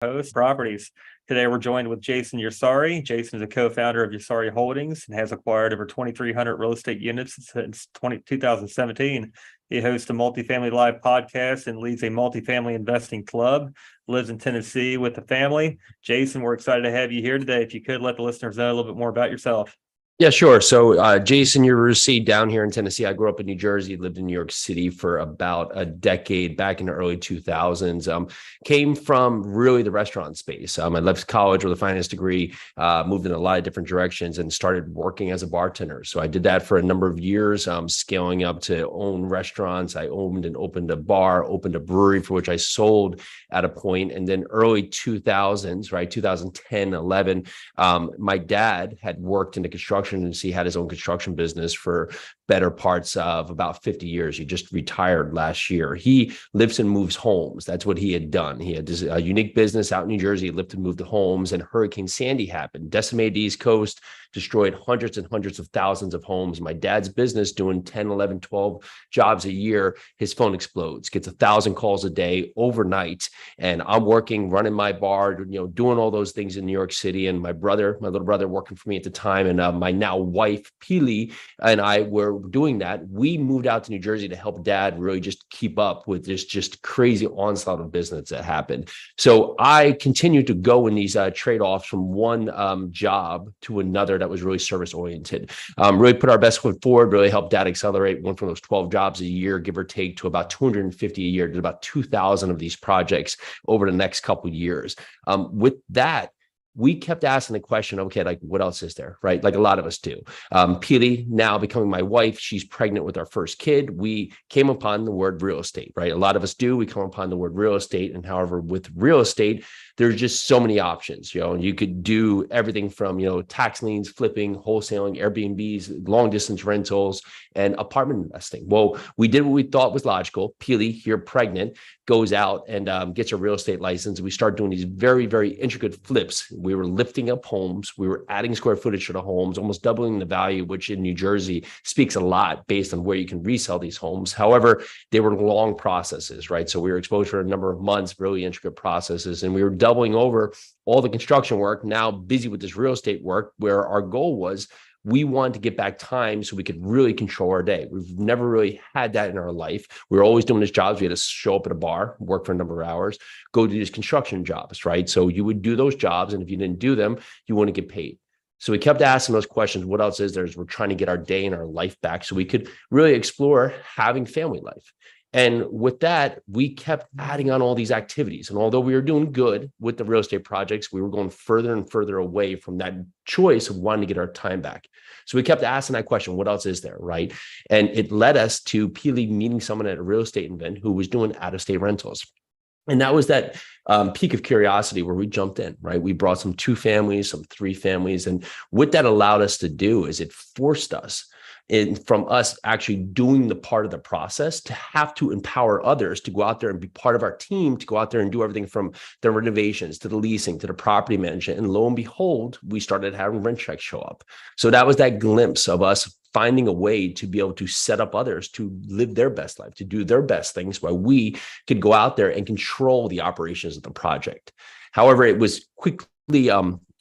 Host Properties. Today we're joined with Jason Ursari. Jason is a co-founder of Ursari Holdings and has acquired over 2,300 real estate units since 2017. He hosts a multifamily live podcast and leads a multifamily investing club. Lives in Tennessee with the family. Jason, we're excited to have you here today. If you could let the listeners know a little bit more about yourself. Yeah, sure. So Jason Ursari down here in Tennessee. I grew up in New Jersey, lived in New York City for about a decade back in the early 2000s. Came from really the restaurant space. I left college with a finance degree, moved in a lot of different directions and started working as a bartender. So I did that for a number of years, scaling up to own restaurants. I owned and opened a bar, opened a brewery for which I sold at a point. And then early 2000s, right, 2010, 11, my dad had worked in the construction industry, had his own construction business for better parts of about 50 years. He just retired last year. He lives and moves homes. That's what he had done. He had this unique business out in New Jersey. He lived and moved to homes, and Hurricane Sandy happened, decimated the East Coast, destroyed hundreds and hundreds of thousands of homes. My dad's business doing 10, 11, 12 jobs a year. His phone explodes, gets 1,000 calls a day overnight. And I'm working, running my bar, doing all those things in New York City. And my little brother working for me at the time, and my now wife, Pili, and I were doing that. We moved out to New Jersey to help dad really just keep up with this just crazy onslaught of business that happened. So I continued to go in these trade-offs from one job to another that was really service oriented. Really put our best foot forward, really helped dad accelerate. Went from those 12 jobs a year, give or take, to about 250 a year, did about 2,000 of these projects over the next couple of years. With that, we kept asking the question, okay, like what else is there, right? Like a lot of us do. Pili, now becoming my wife, she's pregnant with our first kid. We came upon the word real estate, right? A lot of us do. We come upon the word real estate. And however, with real estate, there's just so many options, you could do everything from, tax liens, flipping, wholesaling, Airbnbs, long distance rentals, and apartment investing. Well, we did what we thought was logical. Pili, here pregnant, goes out and gets a real estate license. We start doing these very, very intricate flips. We were lifting up homes. We were adding square footage to the homes, almost doubling the value, which in New Jersey speaks a lot based on where you can resell these homes. However, they were long processes, right? So we were exposed for a number of months, really intricate processes, and we were doubling over all the construction work, now busy with this real estate work, where our goal was we wanted to get back time so we could really control our day. We've never really had that in our life. We were always doing these jobs. We had to show up at a bar, work for a number of hours, go do these construction jobs, right? So you would do those jobs, and if you didn't do them, you wouldn't get paid. So we kept asking those questions. What else is there? We're trying to get our day and our life back so we could really explore having family life. And with that, we kept adding on all these activities. And although we were doing good with the real estate projects, we were going further and further away from that choice of wanting to get our time back. So we kept asking that question, what else is there, right? And it led us to Pili meeting someone at a real estate event who was doing out-of-state rentals. And that was that peak of curiosity where we jumped in, right? We brought some 2 families, some 3 families. And what that allowed us to do is it forced us from us actually doing the part of the process to have to empower others to go out there and be part of our team, to go out there and do everything from the renovations to the leasing to the property management. And lo and behold, we started having rent checks show up. So that was that glimpse of us finding a way to be able to set up others to live their best life, to do their best things, while we could go out there and control the operations of the project. However, it was quickly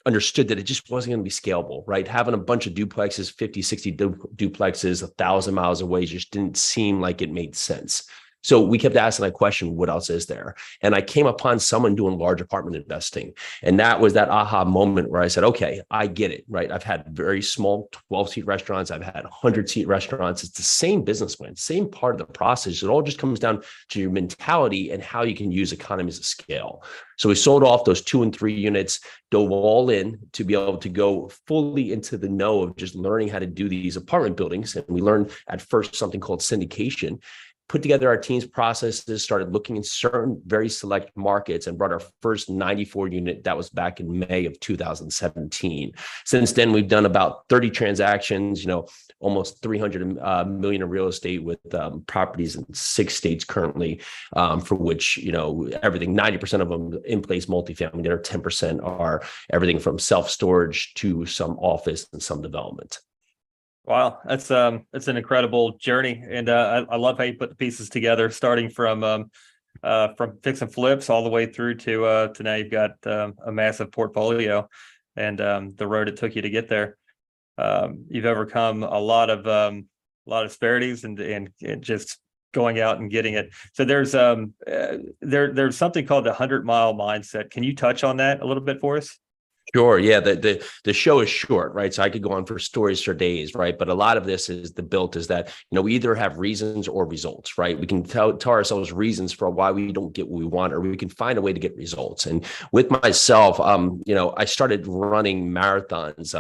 understood that it just wasn't going to be scalable, right? Having a bunch of duplexes, 50, 60 duplexes, 1,000 miles away just didn't seem like it made sense. So we kept asking that question, what else is there? And I came upon someone doing large apartment investing. And that was that aha moment where I said, okay, I get it, right? I've had very small 12-seat restaurants. I've had 100-seat restaurants. It's the same business plan, same part of the process. It all just comes down to your mentality and how you can use economies of scale. So we sold off those 2 and 3 units, dove all in to be able to go fully into the know of just learning how to do these apartment buildings. And we learned at first something called syndication. Put together our team's processes, started looking in certain very select markets, and brought our first 94 unit. That was back in May of 2017. Since then, we've done about 30 transactions, almost 300 million in real estate with properties in 6 states currently, for which, everything, 90% of them in place multifamily, the other 10% are everything from self-storage to some office and some development. Wow, that's an incredible journey, and I love how you put the pieces together, starting from from fixing flips all the way through to now you've got a massive portfolio, and the road it took you to get there. You've overcome a lot of disparities and just going out and getting it. So there's something called the 100-mile mindset. Can you touch on that a little bit for us? Sure. Yeah. The show is short, right? So I could go on for stories for days, right? But a lot of this is that, we either have reasons or results, right? We can tell ourselves reasons for why we don't get what we want, or we can find a way to get results. And with myself, I started running marathons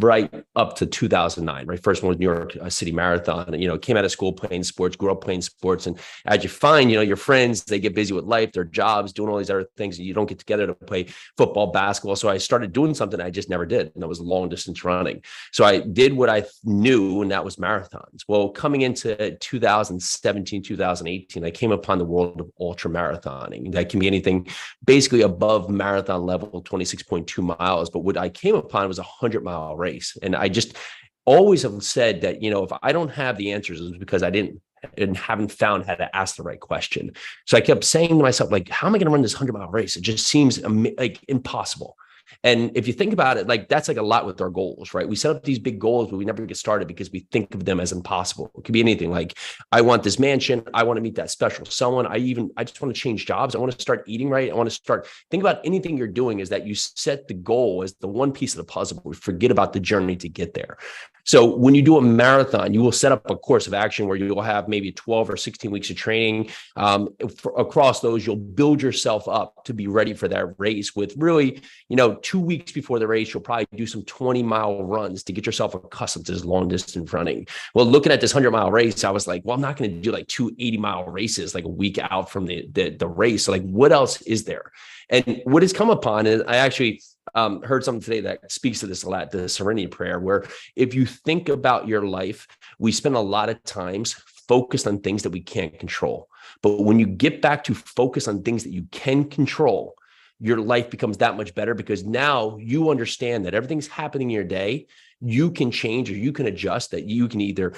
right up to 2009, right? First one was New York City Marathon. Came out of school playing sports, grew up playing sports. And as you find, your friends, they get busy with life, their jobs, doing all these other things, and you don't get together to play football, basketball. So I started doing something I just never did, and that was long distance running. So I did what I knew, and that was marathons. Well, coming into 2017, 2018, I came upon the world of ultra marathoning. That can be anything basically above marathon level, 26.2 miles. But what I came upon was a 100-mile race. And I just always have said that, if I don't have the answers, it's because I didn't and haven't found how to ask the right question. So I kept saying to myself, like, how am I going to run this 100-mile race? It just seems like impossible. And if you think about it, like that's like a lot with our goals, right? We set up these big goals, but we never get started because we think of them as impossible. It could be anything like, I want this mansion. I want to meet that special someone. I just want to change jobs. I want to start eating right. I want to think about anything you're doing is that you set the goal as the one piece of the puzzle. We forget about the journey to get there. So when you do a marathon, you will set up a course of action where you will have maybe 12 or 16 weeks of training. Across those, you'll build yourself up to be ready for that race with really, 2 weeks before the race, you'll probably do some 20-mile runs to get yourself accustomed to this long distance running. Well, looking at this 100-mile race, I was like, well, I'm not going to do like 2 80-mile races like a week out from the race. So like, what else is there? And what has come upon is I actually heard something today that speaks to this a lot, the serenity prayer, where if you think about your life, we spend a lot of times focused on things that we can't control. But when you get back to focus on things that you can control, your life becomes that much better, because now you understand that everything's happening in your day. You can change or you can adjust, that you can either,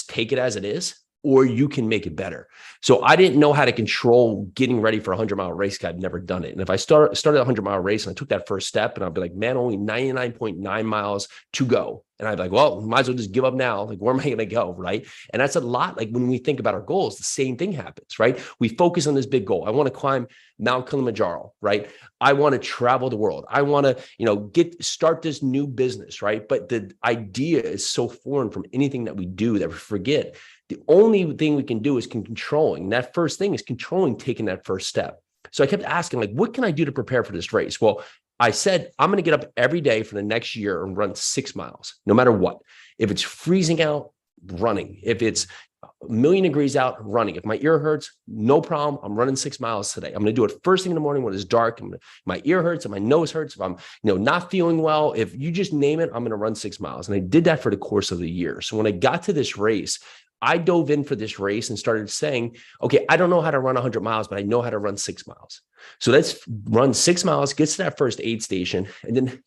take it as it is, or you can make it better. So I didn't know how to control getting ready for a 100-mile race. I'd never done it. And if I started a 100-mile race and I took that first step, and I'd be like, man, only 99.9 miles to go. And I'd be like, well, might as well just give up now. Like, where am I going to go? Right. And that's a lot. Like when we think about our goals, the same thing happens, right? We focus on this big goal. I want to climb Mount Kilimanjaro, right? I want to travel the world. I want to, start this new business, right? But the idea is so foreign from anything that we do that we forget. The only thing we can do is controlling. And that first thing is controlling taking that first step. So I kept asking, like, what can I do to prepare for this race? Well, I said, I'm going to get up every day for the next year and run 6 miles, no matter what. If it's freezing out, running. If it's a million degrees out, running. If my ear hurts, no problem. I'm running 6 miles today. I'm going to do it first thing in the morning when it's dark. My ear hurts and my nose hurts. If I'm, not feeling well, if you just name it, I'm going to run 6 miles. And I did that for the course of the year. So when I got to this race, I dove in for this race and started saying, okay, I don't know how to run 100 miles, but I know how to run 6 miles. So let's run 6 miles, get to that first aid station, and then,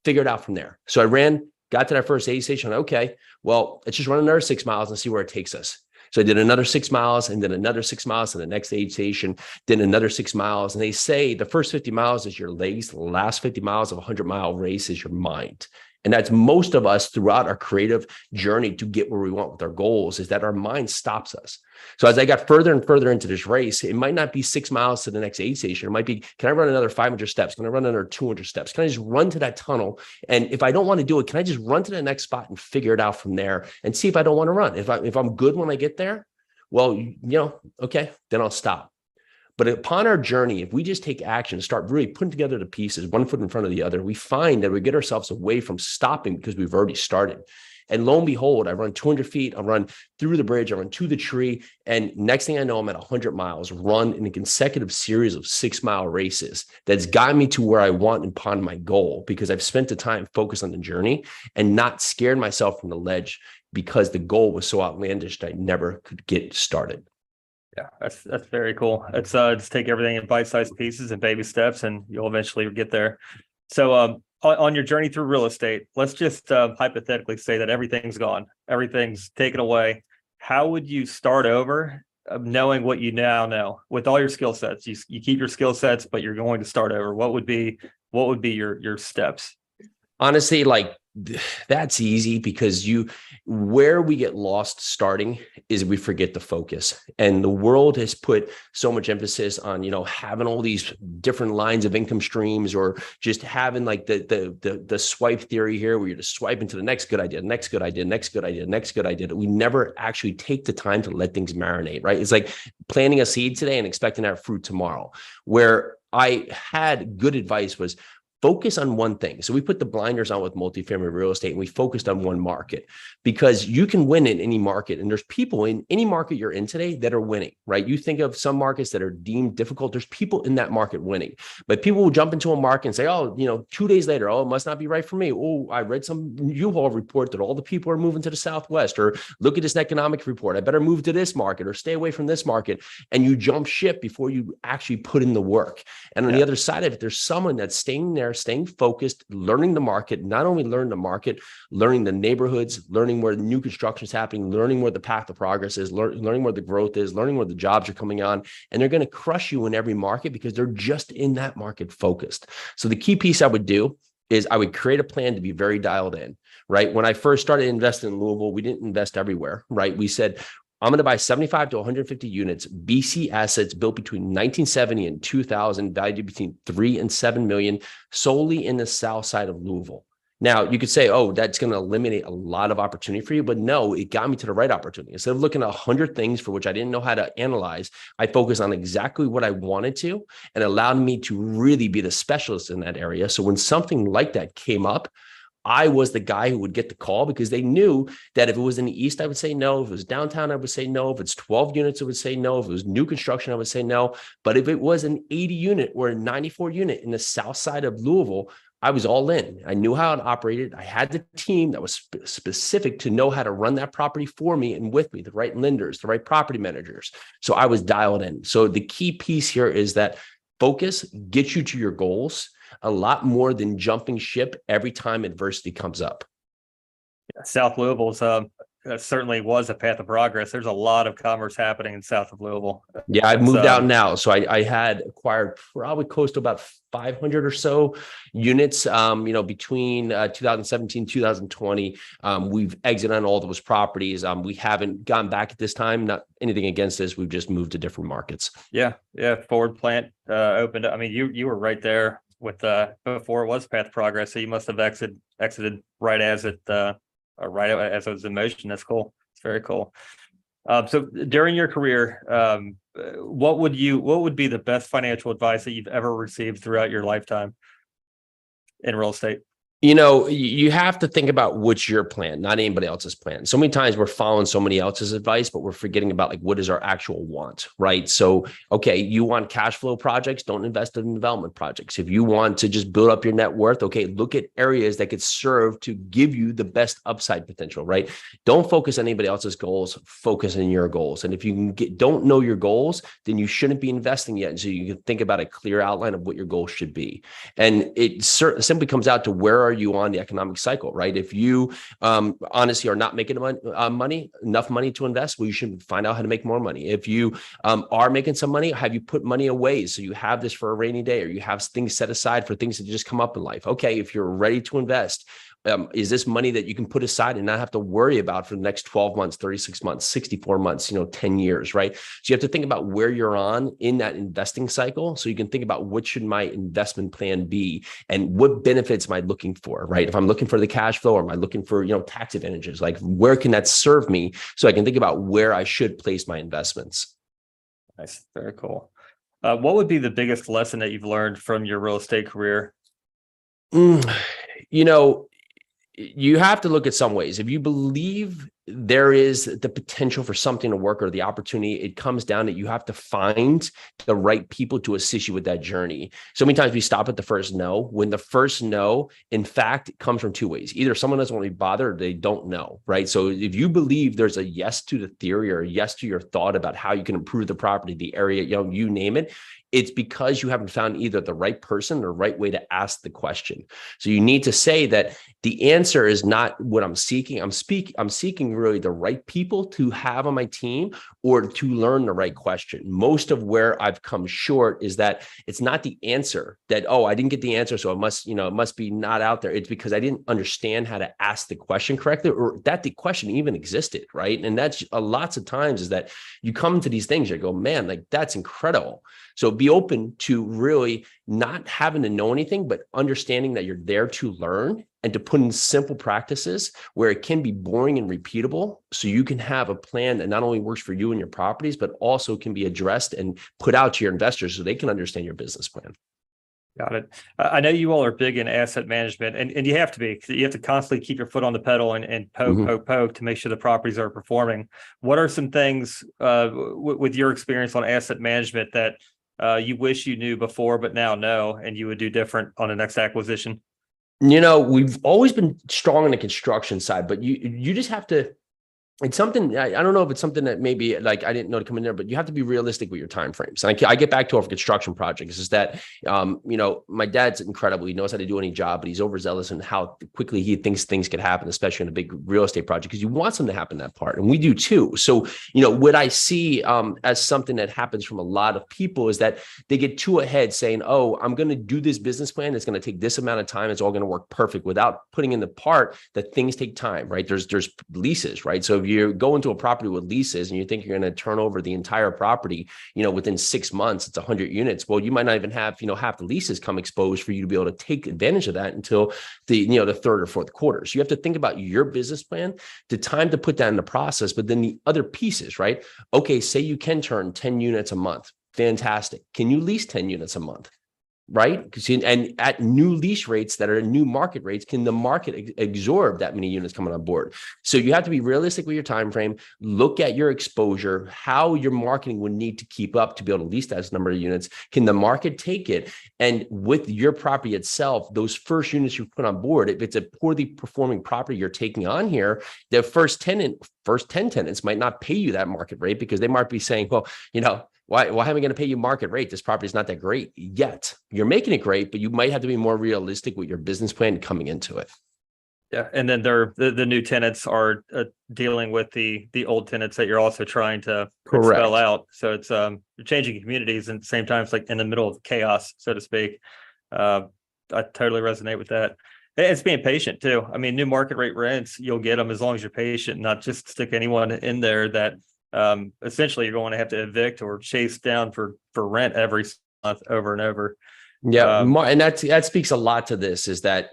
figure it out from there. So I got to that first aid station. Okay, well, let's just run another 6 miles and see where it takes us. So I did another 6 miles and then another 6 miles to the next aid station, then another 6 miles. And they say the first 50 miles is your legs. The last 50 miles of a 100-mile race is your mind. And that's most of us throughout our creative journey to get where we want with our goals, is that our mind stops us. So as I got further and further into this race, it might not be 6 miles to the next aid station. It might be, can I run another 500 steps? Can I run another 200 steps? Can I just run to that tunnel? And if I don't want to do it, can I just run to the next spot and figure it out from there and see if I don't want to run? If I'm good when I get there, well, okay, then I'll stop. But upon our journey, if we just take action, start really putting together the pieces, one foot in front of the other, we find that we get ourselves away from stopping because we've already started. And lo and behold, I run 200 feet, I run through the bridge, I run to the tree. And next thing I know, I'm at 100 miles, run in a consecutive series of 6 mile races that's gotten me to where I want and upon my goal, because I've spent the time focused on the journey and not scared myself from the ledge because the goal was so outlandish that I never could get started. Yeah, that's very cool. It's just take everything in bite-sized pieces and baby steps, and you'll eventually get there. So on your journey through real estate, let's just hypothetically say that everything's gone, everything's taken away. How would you start over knowing what you now know with all your skill sets, you keep your skill sets, but you're going to start over. What would be your steps? Honestly, like that's easy because where we get lost starting is we forget the focus. And the world has put so much emphasis on, having all these different lines of income streams, or just having like the swipe theory here, where you're just swiping to the next good idea, next good idea, next good idea, next good idea. We never actually take the time to let things marinate, right? It's like planting a seed today and expecting to have fruit tomorrow. Where I had good advice was, focus on one thing. So we put the blinders on with multifamily real estate, and we focused on one market, because you can win in any market. And there's people in any market you're in today that are winning, right? You think of some markets that are deemed difficult. There's people in that market winning, but people will jump into a market and say, oh, 2 days later, oh, it must not be right for me. Oh, I read some U-Haul report that all the people are moving to the Southwest, or look at this economic report, I better move to this market or stay away from this market. And you jump ship before you actually put in the work. And on the other side of it, there's someone that's staying there, staying focused, learning the market, not only learn the market, learning the neighborhoods, learning where the new construction is happening, learning where the path of progress is, learning where the growth is, learning where the jobs are coming on. And they're going to crush you in every market because they're just in that market focused. So the key piece I would do is I would create a plan to be very dialed in, right? When I first started investing in Louisville, we didn't invest everywhere, right? We said, I'm going to buy 75 to 150 units, BC assets built between 1970 and 2000, valued between 3 and 7 million, solely in the south side of Louisville. Now, you could say, oh, that's going to eliminate a lot of opportunity for you. But no, it got me to the right opportunity. Instead of looking at 100 things for which I didn't know how to analyze, I focused on exactly what I wanted to, and allowed me to really be the specialist in that area. So when something like that came up, I was the guy who would get the call, because they knew that if it was in the East, I would say no. If it was downtown, I would say no. If it's 12 units, I would say no. If it was new construction, I would say no. But if it was an 80 unit or a 94 unit in the south side of Louisville, I was all in. I knew how it operated. I had the team that was specific to know how to run that property for me and with me, the right lenders, the right property managers. So I was dialed in. So the key piece here is that focus gets you to your goals a lot more than jumping ship every time adversity comes up. South Louisville's certainly was a path of progress. There's a lot of commerce happening in south of Louisville. Yeah, I've moved out now. So I had acquired probably close to about 500 or so units, between 2017, 2020. We've exited on all those properties. We haven't gone back at this time. Not anything against this. We've just moved to different markets. Yeah. Ford plant opened up. I mean, you were right there with before it was path of progress. So you must have exited right as it was in motion. That's cool. It's very cool. So during your career, what would be the best financial advice that you've ever received throughout your lifetime in real estate? You have to think about what's your plan, not anybody else's plan. So many times we're following somebody else's advice, but we're forgetting about like, what is our actual want, right? So, okay, you want cash flow projects, don't invest in development projects. If you want to just build up your net worth, okay, look at areas that could serve to give you the best upside potential, right? Don't focus on anybody else's goals, focus on your goals. And if you don't know your goals, then you shouldn't be investing yet. So you can think about a clear outline of what your goals should be. And it simply comes out to, where are you on the economic cycle, right? If you honestly are not making enough money to invest, well, you should find out how to make more money. If you are making some money, have you put money away so you have this for a rainy day, or you have things set aside for things that just come up in life? Okay, if you're ready to invest, is this money that you can put aside and not have to worry about for the next 12 months, 36 months, 64 months, 10 years, right? So you have to think about where you're on in that investing cycle. So you can think about, what should my investment plan be, and what benefits am I looking for, right? If I'm looking for the cash flow, or am I looking for, tax advantages, like where can that serve me, so I can think about where I should place my investments. Nice. Very cool. What would be the biggest lesson that you've learned from your real estate career? You have to look at some ways. If you believe there is the potential for something to work, or the opportunity, it comes down that you have to find the right people to assist you with that journey. So many times we stop at the first no, when the first no, in fact, comes from two ways. Either someone doesn't want to be bothered, or they don't know, right? So if you believe there's a yes to the theory, or a yes to your thought about how you can improve the property, the area, you name it, it's because you haven't found either the right person or the right way to ask the question. So you need to say that the answer is not what I'm seeking. I'm seeking really the right people to have on my team or to learn the right question. Most of where I've come short is that it's not the answer that, oh, I didn't get the answer, so it must be not out there. It's because I didn't understand how to ask the question correctly, or that the question even existed, right? And that's lots of times is that you come to these things, you go, man, like that's incredible. So be open to really not having to know anything, but understanding that you're there to learn and to put in simple practices where it can be boring and repeatable. So you can have a plan that not only works for you and your properties, but also can be addressed and put out to your investors so they can understand your business plan. Got it. I know you all are big in asset management, and you have to be. You have to constantly keep your foot on the pedal and poke to make sure the properties are performing. What are some things with your experience on asset management that you wish you knew before, but now know, and you would do different on the next acquisition? We've always been strong on the construction side, but you just have to. It's something I don't know if it's something that maybe like I didn't know to come in there, but you have to be realistic with your timeframes. And I get back to our construction projects is that, my dad's incredible. He knows how to do any job, but he's overzealous in how quickly he thinks things could happen, especially in a big real estate project, because you want something to happen that part. And we do too. So, what I see as something that happens from a lot of people is that they get too ahead saying, oh, I'm going to do this business plan. It's going to take this amount of time. It's all going to work perfect without putting in the part that things take time, right? There's leases, right? So if you go into a property with leases and you think you're going to turn over the entire property, within 6 months, it's 100 units. Well, you might not even have, half the leases come exposed for you to be able to take advantage of that until the third or fourth quarter. So you have to think about your business plan, the time to put that in the process, but then the other pieces, right? Okay, say you can turn 10 units a month. Fantastic. Can you lease 10 units a month? Right? And at new lease rates that are new market rates, can the market absorb that many units coming on board? So you have to be realistic with your time frame, look at your exposure, how your marketing would need to keep up to be able to lease that number of units. Can the market take it? And with your property itself, those first units you put on board, if it's a poorly performing property you're taking on here, the first 10 tenants might not pay you that market rate because they might be saying, well, why am I going to pay you market rate? This property is not that great yet. You're making it great, but you might have to be more realistic with your business plan coming into it. Yeah, and then the new tenants are dealing with the old tenants that you're also trying to spell out. So it's you're changing communities, and at the same time, it's like in the middle of chaos, so to speak. I totally resonate with that. It's being patient too. I mean, new market rate rents, you'll get them as long as you're patient, not just stick anyone in there that essentially you're going to have to evict or chase down for rent every month over and over. Yeah. And that speaks a lot to this is that,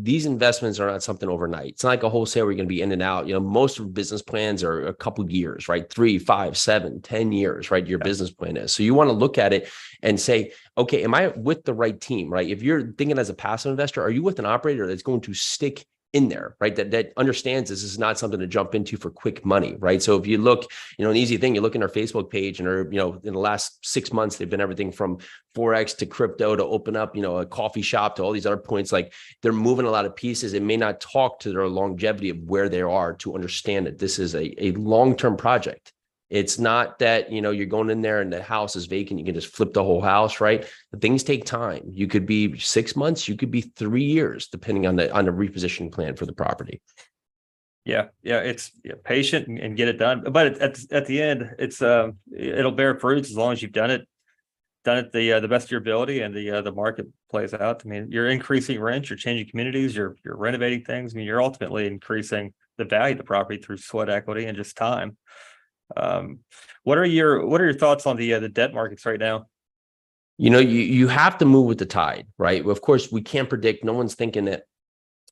these investments are not something overnight. It's not like a wholesale where you're going to be in and out. Most of business plans are a couple of years, right? 3, 5, 7, 10 years, right? Your business plan is. So you want to look at it and say, okay, am I with the right team, right? If you're thinking as a passive investor, are you with an operator that's going to stick in there, right? That understands this is not something to jump into for quick money, right? So if you look, an easy thing, you look in our Facebook page and in the last 6 months, they've been everything from Forex to crypto to open up, a coffee shop to all these other points. Like they're moving a lot of pieces. It may not talk to their longevity of where they are to understand that this is a long-term project. It's not that, you're going in there and the house is vacant. You can just flip the whole house, right? Things take time. You could be 6 months, you could be 3 years, depending on the repositioning plan for the property. Yeah. It's patient and get it done. But at the end, it's it'll bear fruits as long as you've done it the best of your ability and the market plays out. I mean, you're increasing rent, you're changing communities, you're renovating things. I mean, you're ultimately increasing the value of the property through sweat equity and just time. What are your thoughts on the debt markets right now? You have to move with the tide, right? Of course, we can't predict. No one's thinking that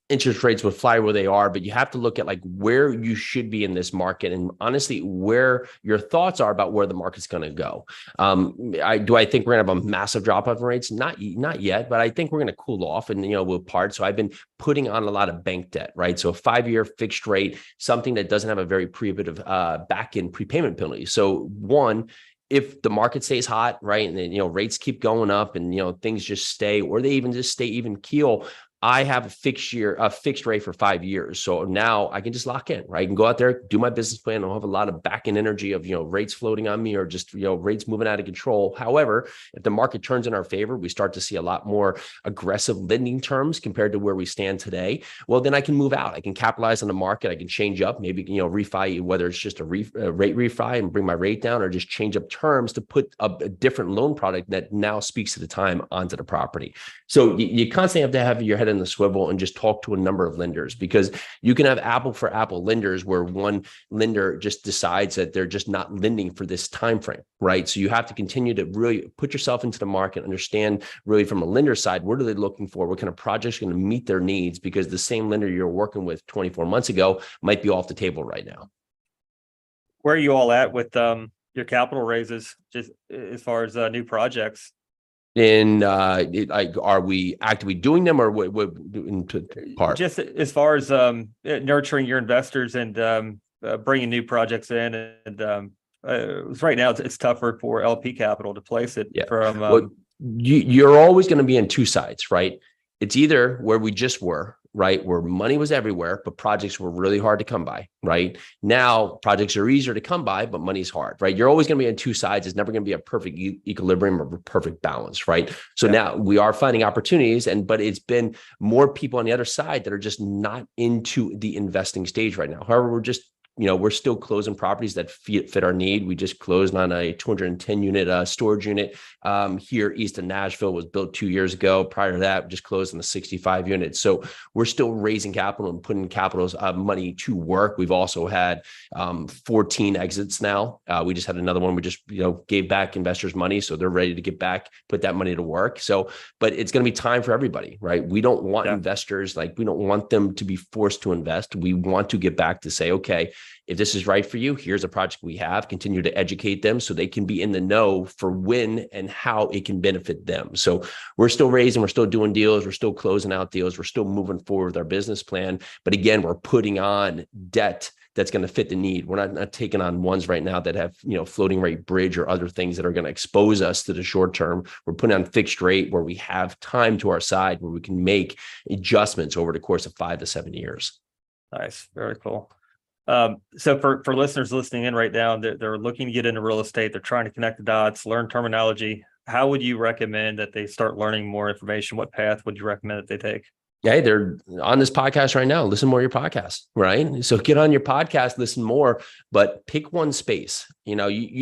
interest rates would fly where they are, but you have to look at like where you should be in this market and honestly where your thoughts are about where the market's going to go. I think we're going to have a massive drop off in rates? Not yet, but I think we're going to cool off and, we'll part. So I've been putting on a lot of bank debt, right? So a 5-year fixed rate, something that doesn't have a very prohibitive back-end prepayment penalty. So one, if the market stays hot, right, and then, rates keep going up and, things just stay, or they even just stay even keel, I have a fixed rate for 5 years. So now I can just lock in, right? I can go out there, do my business plan. I don't have a lot of back end energy of, rates floating on me or just, rates moving out of control. However, if the market turns in our favor, we start to see a lot more aggressive lending terms compared to where we stand today. Well, then I can move out. I can capitalize on the market. I can change up, maybe, refi, whether it's just a rate refi and bring my rate down, or just change up terms to put a different loan product that now speaks to the time onto the property. So you constantly have to have your head in the swivel and just talk to a number of lenders, because you can have apple for apple lenders where one lender just decides that they're just not lending for this time frame, right? So you have to continue to really put yourself into the market, understand really from a lender side, what are they looking for? What kind of projects are going to meet their needs? Because the same lender you're working with 24 months ago might be off the table right now. Where are you all at with your capital raises, just as far as new projects? And are we actively doing them, or what in part? Just as far as nurturing your investors and bringing new projects in, and right now it's tougher for LP capital to place it from. Well, you're always going to be in two sides, right? It's either where we just were, right, where money was everywhere, but projects were really hard to come by, right? Now projects are easier to come by, but money's hard, right? You're always going to be on two sides. It's never going to be a perfect equilibrium or perfect balance, right? So now we are finding opportunities, but it's been more people on the other side that are just not into the investing stage right now. However, we're still closing properties that fit our need. We just closed on a 210 unit storage unit here east of Nashville. Was built 2 years ago. Prior to that, we just closed on a 65 unit. So we're still raising capital and putting capital's money to work. We've also had 14 exits now. We just had another one. We just gave back investors money, so they're ready to get back, put that money to work. So, but it's going to be time for everybody, right? We don't want investors, we don't want them to be forced to invest. We want to get back to say, okay, if this is right for you, here's a project we have. Continue to educate them so they can be in the know for when and how it can benefit them. So we're still raising, we're still doing deals, we're still closing out deals, we're still moving forward with our business plan. But again, we're putting on debt that's going to fit the need. We're not taking on ones right now that have, floating rate bridge or other things that are going to expose us to the short term. We're putting on fixed rate where we have time to our side, where we can make adjustments over the course of 5 to 7 years. Nice. Very cool. So for listeners listening in right now, they're looking to get into real estate. They're trying to connect the dots, learn terminology. How would you recommend that they start learning more information? What path would you recommend that they take? Hey, they're on this podcast right now. Listen more to your podcast, right? So get on your podcast, listen more, but pick one space. You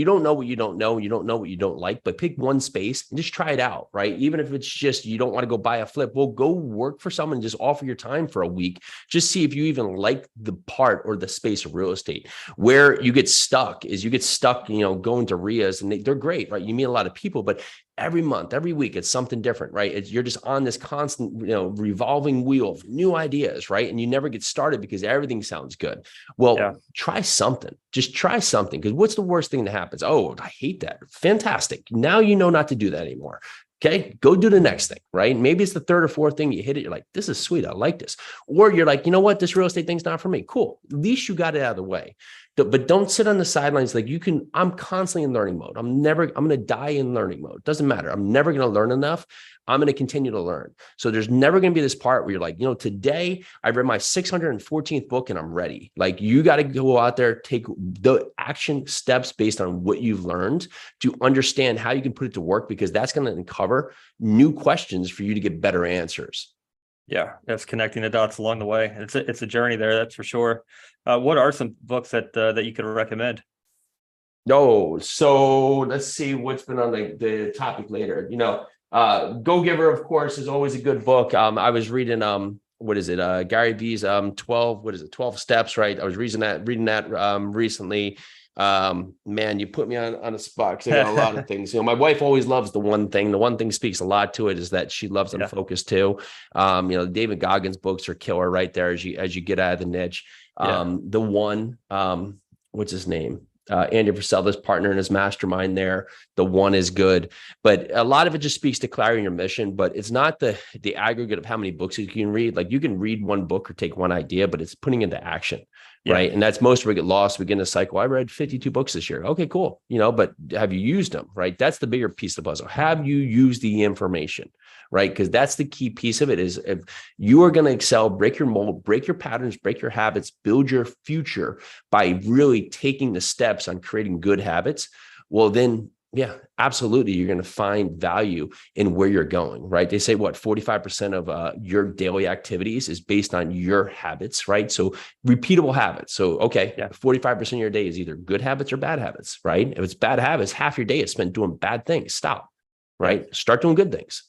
don't know what you don't know. You don't know what you don't like, but pick one space and just try it out, right? Even if it's just, you don't want to go buy a flip, well, go work for someone and just offer your time for a week. Just see if you even like the part or the space of real estate. Where you get stuck, going to RIAs, and they're great, right? You meet a lot of people, but every month, every week, it's something different, right? You're just on this constant, revolving wheel of new ideas, right? And you never get started because everything sounds good. Well, try something. Just try something. Because what's the worst thing that happens? Oh, I hate that. Fantastic. Now you know not to do that anymore. Okay, go do the next thing, right? Maybe it's the third or fourth thing you hit it. You're like, this is sweet. I like this. Or you're like, you know what? This real estate thing's not for me. Cool. At least you got it out of the way. But don't sit on the sidelines. I'm constantly in learning mode. I'm going to die in learning mode. Doesn't matter. I'm never going to learn enough. I'm going to continue to learn. So there's never going to be this part where you're like, today I read my 614th book and I'm ready. You got to go out there, take the action steps based on what you've learned to understand how you can put it to work, because that's going to uncover new questions for you to get better answers. Yeah, that's connecting the dots along the way. It's a journey there, that's for sure. What are some books that you could recommend? So let's see what's been on the topic later. Go Giver, of course, is always a good book. I was reading Gary Vee's 12 steps, right? I was reading that recently. Man, you put me on a spot because I got a lot of things. My wife always loves the one thing. The one thing speaks a lot to it is that she loves unfocused too. David Goggins books are killer right there as you get out of the niche. The one, what's his name? Andy Frisella's partner in his mastermind there. The one is good, but a lot of it just speaks to clarity in your mission, but it's not the aggregate of how many books you can read. You can read one book or take one idea, but it's putting into action. Right. And that's most where we get lost. We get in a cycle. I read 52 books this year. Okay, cool. But have you used them? Right. That's the bigger piece of the puzzle. Have you used the information? right? Because that's the key piece of it is if you are going to excel, break your mold, break your patterns, break your habits, build your future by really taking the steps on creating good habits, well, then yeah, absolutely. You're going to find value in where you're going, right? They say what 45% of your daily activities is based on your habits, right? So repeatable habits. So, okay, 45% of your day is either good habits or bad habits, right? If it's bad habits, half your day is spent doing bad things. Stop, right? Start doing good things,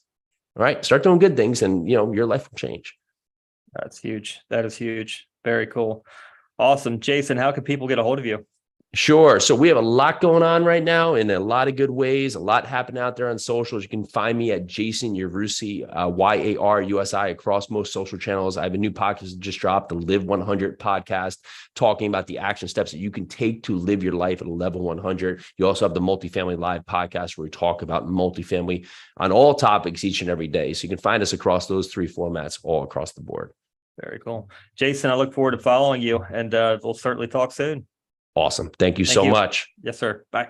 right? Start doing good things and, your life will change. That's huge. That is huge. Very cool. Awesome. Jason, how can people get a hold of you? Sure. So we have a lot going on right now in a lot of good ways, a lot happening out there on socials. You can find me at Jason Yarusi, YARUSI across most social channels. I have a new podcast that just dropped, the Live 100 podcast, talking about the action steps that you can take to live your life at a level 100. You also have the Multifamily Live podcast where we talk about multifamily on all topics each and every day. So you can find us across those 3 formats all across the board. Very cool. Jason, I look forward to following you, and we'll certainly talk soon. Awesome. Thank you so much. Yes, sir. Bye.